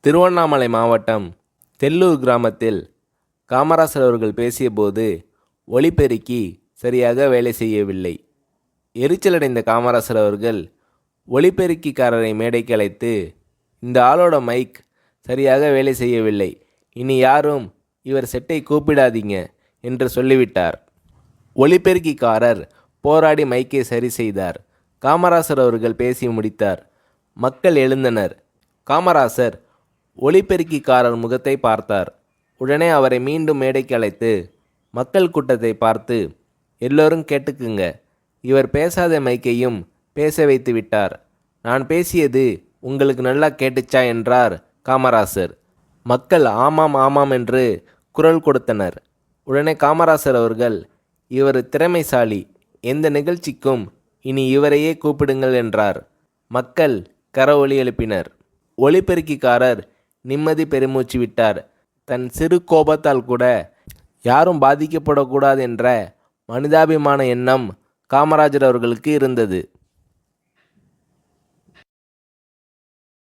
திருவண்ணாமலை மாவட்டம் தெல்லூர் கிராமத்தில் காமராசர் அவர்கள் பேசியபோது ஒலிபெருக்கி சரியாக வேலை செய்யவில்லை. எரிச்சலடைந்த காமராசர் அவர்கள் ஒலிபெருக்கிக்காரரை மேடைக்கு அழைத்து, இந்த ஆளோட மைக் சரியாக வேலை செய்யவில்லை, இனி யாரும் இவர் செட்டை கூப்பிடாதீங்க என்று சொல்லிவிட்டார். ஒலிபெருக்கிக்காரர் போராடி மைக்கை சரி செய்தார். காமராசர் அவர்கள் பேசி முடித்தார். மக்கள் எழுந்தனர். காமராசர் ஒலிபெருக்கிக்காரர் முகத்தை பார்த்தார். உடனே அவரை மீண்டும் மேடைக்கு அழைத்து மக்கள் கூட்டத்தை பார்த்து, எல்லோரும் கேட்டுக்குங்க, இவர் பேசாத மைக்கையும் பேச வைத்து விட்டார். நான் பேசியது உங்களுக்கு நல்லா கேட்டுச்சா என்றார் காமராசர். மக்கள் ஆமாம் ஆமாம் என்று குரல் கொடுத்தனர். உடனே காமராசர் அவர்கள், இவர் திறமைசாலி, எந்த நிகழ்ச்சிக்கும் இனி இவரையே கூப்பிடுங்கள் என்றார். மக்கள் கரவொலி எழுப்பினர். ஒலிபெருக்கிக்காரர் நிம்மதி பெருமூச்சு விட்டார். தன் சிறு கோபத்தால் கூட யாரும் பாதிக்கப்படக்கூடாது என்ற மனிதாபிமான எண்ணம் காமராஜர் அவர்களுக்கு இருந்தது.